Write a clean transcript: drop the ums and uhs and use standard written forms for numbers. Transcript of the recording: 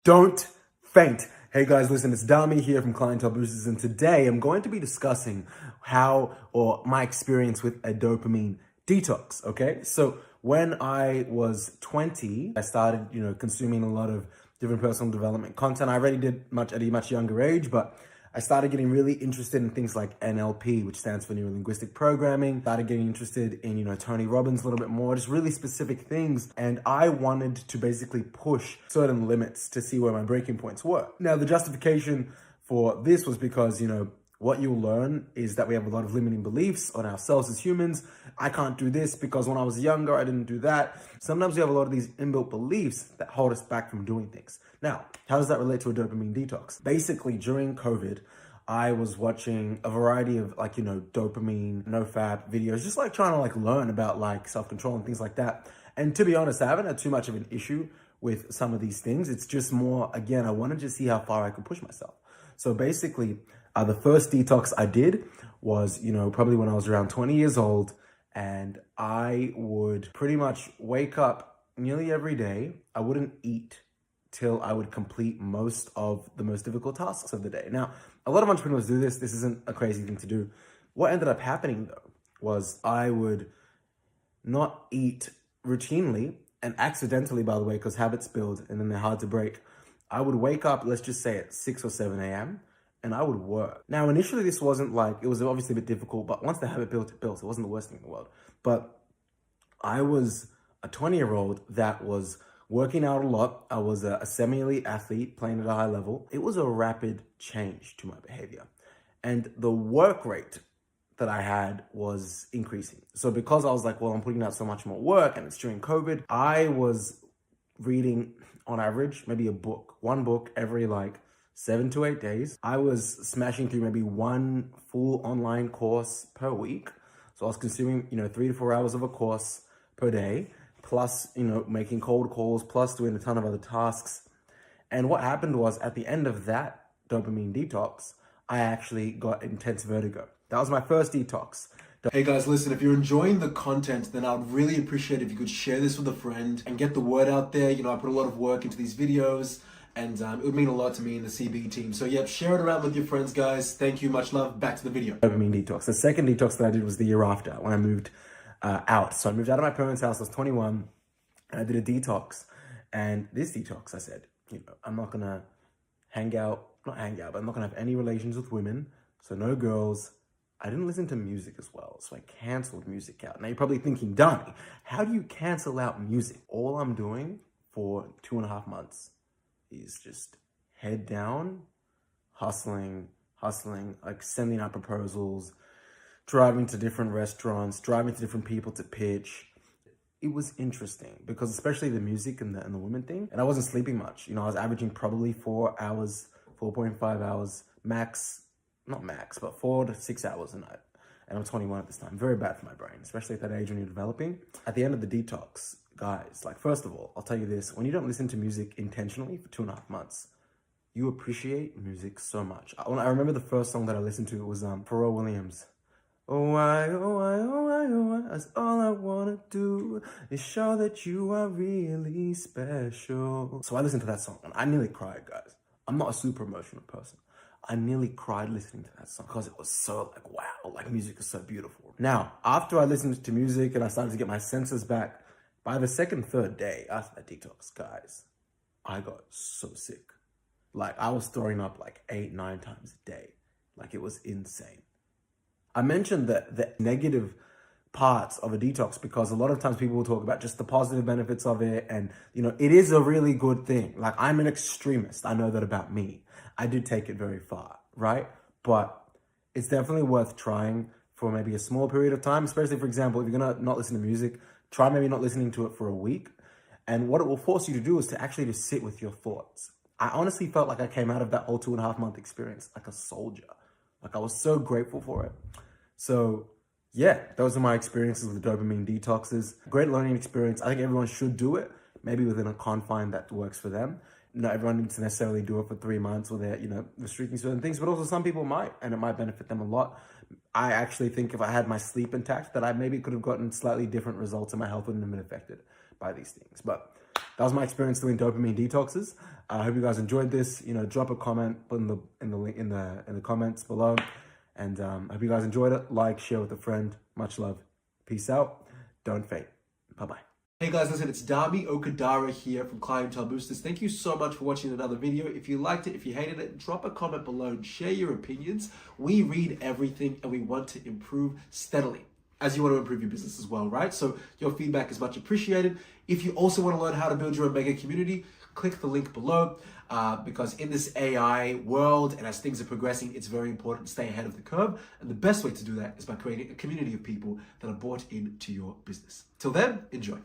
Don't faint. Hey guys, listen, it's Dami here from Clientele Boosters, and today I'm going to be discussing my experience with a dopamine detox, okay? So when I was 20, I started, consuming a lot of different personal development content. I already did much at a much younger age, but I started getting really interested in things like NLP, which stands for Neuro-Linguistic Programming. Started getting interested in, Tony Robbins a little bit more, just really specific things. And I wanted to basically push certain limits to see where my breaking points were. Now, the justification for this was because, what you'll learn is that we have a lot of limiting beliefs on ourselves as humans. I can't do this because when I was younger, I didn't do that. Sometimes we have a lot of these inbuilt beliefs that hold us back from doing things. Now, how does that relate to a dopamine detox? Basically, during COVID, I was watching a variety of dopamine, no-fap videos, just trying to learn about self-control and things like that. And to be honest, I haven't had too much of an issue with some of these things. It's just more, again, I wanted to see how far I could push myself. So basically, the first detox I did was, probably when I was around 20 years old, and I would pretty much wake up nearly every day. I wouldn't eat till I would complete most of the most difficult tasks of the day. Now, a lot of entrepreneurs do this. This isn't a crazy thing to do. What ended up happening though was I would not eat routinely and accidentally, by the way, because habits build and then they're hard to break. I would wake up, let's just say at 6 or 7 a.m. and I would work. Now, initially this wasn't it was obviously a bit difficult, but once the habit built, it built. It wasn't the worst thing in the world. But I was a 20-year-old that was working out a lot. I was a semi-elite athlete playing at a high level. It was a rapid change to my behavior. And the work rate that I had was increasing. So because I was I'm putting out so much more work and it's during COVID, I was reading on average, maybe one book every 7 to 8 days. I was smashing through maybe one full online course per week. So I was consuming, 3 to 4 hours of a course per day, plus, making cold calls, plus doing a ton of other tasks. And what happened was at the end of that dopamine detox, I actually got intense vertigo. That was my first detox. Hey guys, listen, if you're enjoying the content, then I'd really appreciate if you could share this with a friend and get the word out there. I put a lot of work into these videos, and it would mean a lot to me and the CB team. So yep, share it around with your friends, guys. Thank you, much love. Back to the video. Dopamine detox. The second detox that I did was the year after, when I moved out. So I moved out of my parents' house. I was 21, and I did a detox. And this detox, I said, I'm not gonna but I'm not gonna have any relations with women. So no girls. I didn't listen to music as well, so I canceled music out. Now you're probably thinking, Donnie, how do you cancel out music? All I'm doing for 2.5 months is just head down, hustling, sending out proposals, driving to different restaurants, driving to different people to pitch. It was interesting because especially the music and the women thing, and I wasn't sleeping much. I was averaging probably 4 hours, 4.5 hours max. Not max, but 4 to 6 hours a night. And I'm 21 at this time. Very bad for my brain, especially at that age when you're developing. At the end of the detox, guys, first of all, I'll tell you this. When you don't listen to music intentionally for 2.5 months, you appreciate music so much. I remember the first song that I listened to was Pharrell Williams. Oh, that's all I wanna do is show that you are really special. So I listened to that song and I nearly cried, guys. I'm not a super emotional person. I nearly cried listening to that song because it was so wow, music is so beautiful. Now, after I listened to music and I started to get my senses back, by the second, third day after that detox, guys, I got so sick. I was throwing up 8, 9 times a day. It was insane. I mentioned the negative parts of a detox because a lot of times people will talk about just the positive benefits of it, and it is a really good thing. I'm an extremist. I know that about me. I did take it very far, right? But it's definitely worth trying for maybe a small period of time, especially, for example, if you're gonna not listen to music, try maybe not listening to it for a week. And what it will force you to do is to actually just sit with your thoughts. I honestly felt like I came out of that whole 2.5 month experience like a soldier. I was so grateful for it. So yeah, those are my experiences with dopamine detoxes. Great learning experience. I think everyone should do it, maybe within a confine that works for them. Not everyone needs to necessarily do it for 3 months where they're, restricting certain things, but also some people might, and it might benefit them a lot. I actually think if I had my sleep intact, that I maybe could have gotten slightly different results and my health wouldn't have been affected by these things. But that was my experience doing dopamine detoxes. I hope you guys enjoyed this. You know, drop a comment in the comments below, and I hope you guys enjoyed it. Like, share with a friend. Much love. Peace out. Don't fade. Bye-bye. Hey guys, listen, it's Dami Okadara here from Clientele Boosters. Thank you so much for watching another video. If you liked it, if you hated it, drop a comment below and share your opinions. We read everything and we want to improve steadily, as you want to improve your business as well, right? So your feedback is much appreciated. If you also want to learn how to build your own mega community, click the link below because in this AI world and as things are progressing, it's very important to stay ahead of the curve. And the best way to do that is by creating a community of people that are bought into your business. Till then, enjoy.